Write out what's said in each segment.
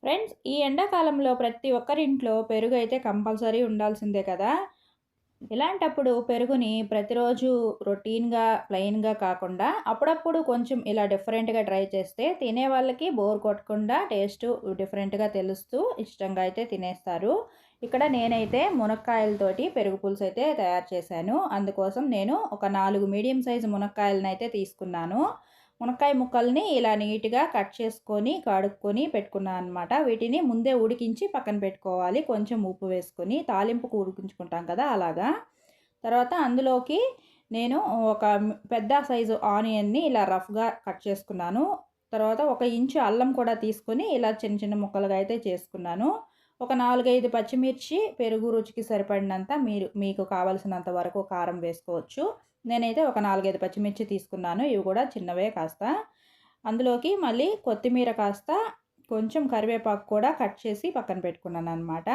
Friends, ఈ ఎండాకాలంలో ప్రతి ఒక్కరింట్లో పెరుగు అయితే కంపల్సరీ ఉండాల్సిందే కదా! ఇలాంటప్పుడు పెరుగుని ప్రతిరోజు రొటీన్‌గా, ప్లెయిన్‌గా కాకుండా అప్పుడప్పుడు కొంచెం ఇలా డిఫరెంట్‌గా ట్రై చేస్తే తినే వాళ్ళకి బోర్ కొట్టకుండా టేస్టు డిఫరెంట్‌గా తెలుస్తూ ఇష్టంగా అయితే తినేస్తారు. ఇక్కడ నేనైతే మునక్కాయలతోటి పెరుగు పులుసు అయితే తయారు చేశాను. అందుకోసం నేను ఒక 4 మీడియం సైజు మునక్కాయలనైతే తీసుకున్నాను. మునక్కాయ ముక్కల్ని ఇలా నీట్‌గా కట్ చేసుకొని, కడుక్కొని పెట్టుకున్నాను అనమాట. వీటిని ముందే ఉడికించి పక్కన పెట్టుకోవాలి. కొంచెం ఉప్పు వేసుకొని తాలింపుకు ఉడికించుకుంటాం కదా! అలాగా. తర్వాత అందులోకి నేను ఒక పెద్ద సైజు ఆనియన్‌ని ఇలా రఫ్‌గా కట్ చేసుకున్నాను. తర్వాత 1 ఇంచు అల్లం కూడా తీసుకొని ఇలా చిన్న చిన్న ముక్కలుగా అయితే చేసుకున్నాను. ఒక 4, 5 పచ్చిమిర్చి, పెరుగు రుచికి సరిపడినంత మీకు కావాల్సినంత వరకు కారం వేసుకోవచ్చు. నేనైతే ఒక 4, 5 పచ్చిమిర్చి తీసుకున్నాను. ఇవి కూడా చిన్నవే కాస్త. అందులోకి మళ్ళీ కొత్తిమీర కాస్త, కొంచెం కరివేపాకు కూడా కట్ చేసి పక్కన పెట్టుకున్నాననమాట.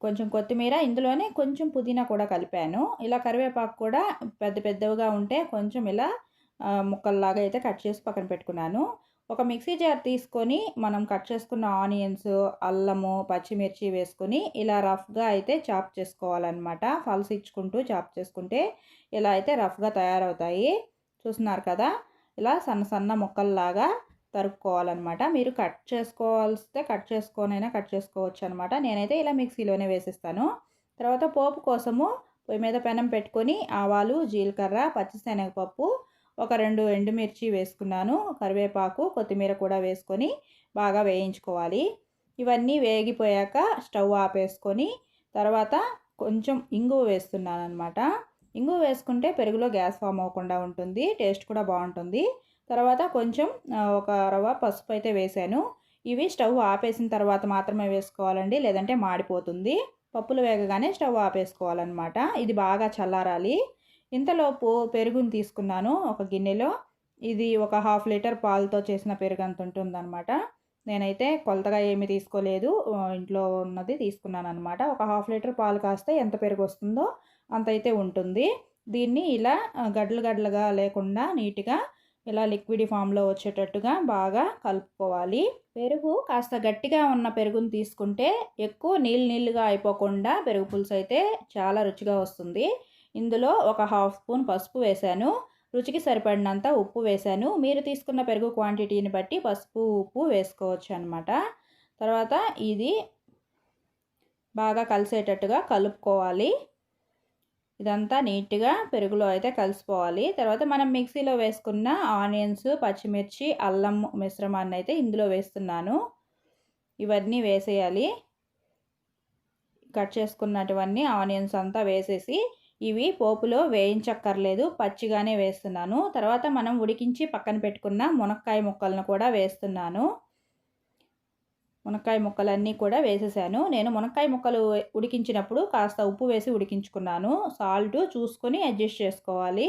కొంచెం కొత్తిమీర, ఇందులోనే కొంచెం పుదీనా కూడా కలిపాను. ఇలా కరివేపాకు కూడా పెద్ద పెద్దవిగా ఉంటే కొంచెం ఇలా ముక్కల్లాగా అయితే కట్ చేసి పక్కన పెట్టుకున్నాను. ఒక మిక్సీ జార్ తీసుకొని మనం కట్ చేసుకున్న ఆనియన్స్, అల్లము, పచ్చిమిర్చి వేసుకొని ఇలా రఫ్‌గా అయితే చాప్ చేసుకోవాలన్నమాట. పల్స్ ఇచ్చుకుంటూ చాప్ చేసుకుంటే ఇలా అయితే రఫ్‌గా తయారవుతాయి. చూస్తున్నారు కదా! ఇలా సన్న సన్న ముక్కల్లాగా తరుక్కోవాలన్నమాట. మీరు కట్ చేసుకోవాల్సితే కట్ చేసుకోవచ్చనమాట. నేనైతే ఇలా మిక్సీలోనే వేసేస్తాను. తర్వాత పోపు కోసము పొయ్యి మీద పెనం పెట్టుకొని ఆవాలు, జీలకర్ర, పచ్చిశనగపప్పు, ఒక 2 ఎండుమిర్చి వేసుకున్నాను. కరివేపాకు, కొత్తిమీర కూడా వేసుకొని బాగా వేయించుకోవాలి. ఇవన్నీ వేగిపోయాక స్టవ్ ఆపేసుకొని తర్వాత కొంచెం ఇంగువ వేస్తున్నాననమాట. ఇంగువ వేసుకుంటే పెరుగులో గ్యాస్ ఫామ్ అవ్వకుండా ఉంటుంది. టేస్ట్ కూడా బావుంటుంది. తర్వాత కొంచెం ఒక రవ్వ పసుపు అయితే వేశాను. ఇవి స్టవ్ ఆపేసిన తర్వాత మాత్రమే వేసుకోవాలండి, లేదంటే మాడిపోతుంది. పప్పులు వేగగానే స్టవ్ ఆపేసుకోవాలన్నమాట. ఇది బాగా చల్లారాలి. ఇంతలోపు పెరుగుని తీసుకున్నాను ఒక గిన్నెలో. ఇది ఒక 1/2 లీటర్ పాలతో చేసిన పెరుగంత ఉంటుందన్నమాట. నేనైతే కొలతగా ఏమీ తీసుకోలేదు. ఇంట్లో ఉన్నది తీసుకున్నానన్నమాట. ఒక 1/2 లీటర్ పాలు కాస్తే ఎంత పెరుగొస్తుందో అంతైతే ఉంటుంది. దీన్ని ఇలా గడ్డలు గడ్డలుగా లేకుండా నీట్‌గా ఇలా లిక్విడ్ ఫామ్‌లో వచ్చేటట్టుగా బాగా కలుపుకోవాలి. పెరుగు కాస్త గట్టిగా ఉన్న పెరుగుని తీసుకుంటే ఎక్కువ నీళ్ళుగా అయిపోకుండా పెరుగు పులుసు అయితే చాలా రుచిగా వస్తుంది. ఇందులో ఒక 1/2 స్పూన్ పసుపు వేశాను. రుచికి సరిపడినంత ఉప్పు వేశాను. మీరు తీసుకున్న పెరుగు క్వాంటిటీని బట్టి పసుపు, ఉప్పు వేసుకోవచ్చు అనమాట. తర్వాత ఇది బాగా కలిసేటట్టుగా కలుపుకోవాలి. ఇదంతా నీట్‌గా పెరుగులో అయితే కలిసిపోవాలి. తర్వాత మనం మిక్సీలో వేసుకున్న ఆనియన్స్, పచ్చిమిర్చి, అల్లం మిశ్రమాన్ని అయితే ఇందులో వేస్తున్నాను. ఇవన్నీ వేసేయాలి. కట్ చేసుకున్నటువన్నీ ఆనియన్స్ అంతా వేసేసి ఇవి పోపులో వేయించక్కర్లేదు, పచ్చిగానే వేస్తున్నాను. తర్వాత మనం ఉడికించి పక్కన పెట్టుకున్న మునక్కాయ ముక్కలను కూడా వేస్తున్నాను. మునక్కాయ ముక్కలన్నీ కూడా వేసేసాను. నేను మునక్కాయ ముక్కలు ఉడికించినప్పుడు కాస్త ఉప్పు వేసి ఉడికించుకున్నాను. సాల్ట్ చూసుకొని అడ్జస్ట్ చేసుకోవాలి.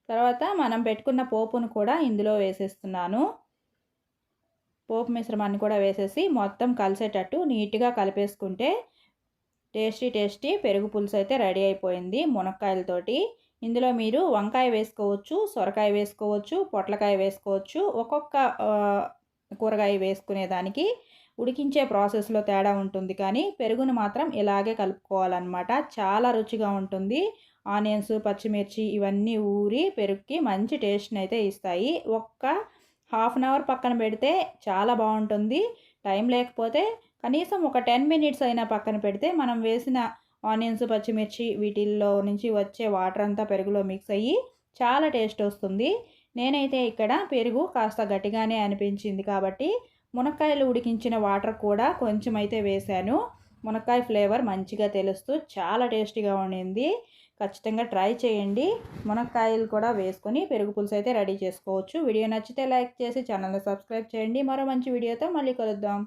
తర్వాత మనం పెట్టుకున్న పోపును కూడా ఇందులో వేసేస్తున్నాను. పోపు మిశ్రమాన్ని కూడా వేసేసి మొత్తం కలిసేటట్టు నీట్‌గా కలిపేసుకుంటే టేస్టీ పెరుగు పులుసు అయితే రెడీ అయిపోయింది మునక్కాయలతోటి. ఇందులో మీరు వంకాయ వేసుకోవచ్చు, సొరకాయ వేసుకోవచ్చు, పొట్లకాయ వేసుకోవచ్చు. ఒక్కొక్క కూరగాయ వేసుకునేదానికి ఉడికించే ప్రాసెస్‌లో తేడా ఉంటుంది, కానీ పెరుగును మాత్రం ఇలాగే కలుపుకోవాలన్నమాట. చాలా రుచిగా ఉంటుంది. ఆనియన్స్, పచ్చిమిర్చి ఇవన్నీ ఊరి పెరుగుకి మంచి టేస్ట్‌నైతే ఇస్తాయి. ఒక్క హాఫ్ అన్ అవర్ పక్కన పెడితే చాలా బావుంటుంది. టైం లేకపోతే కనీసం ఒక 10 మినిట్స్ అయినా పక్కన పెడితే మనం వేసిన ఆనియన్స్, పచ్చిమిర్చి వీటిల్లో నుంచి వచ్చే వాటర్ అంతా పెరుగులో మిక్స్ అయ్యి చాలా టేస్ట్ వస్తుంది. నేనైతే ఇక్కడ పెరుగు కాస్త గట్టిగానే అనిపించింది కాబట్టి మునక్కాయలు ఉడికించిన వాటర్ కూడా కొంచెం అయితే వేశాను. మునక్కాయ ఫ్లేవర్ మంచిగా తెలుస్తూ చాలా టేస్టీగా ఉండింది. ఖచ్చితంగా ట్రై చేయండి. మునక్కాయలు కూడా వేసుకొని పెరుగు పులుసు అయితే రెడీ చేసుకోవచ్చు. వీడియో నచ్చితే లైక్ చేసి ఛానల్ని సబ్స్క్రైబ్ చేయండి. మరో మంచి వీడియోతో మళ్ళీ కలుద్దాం.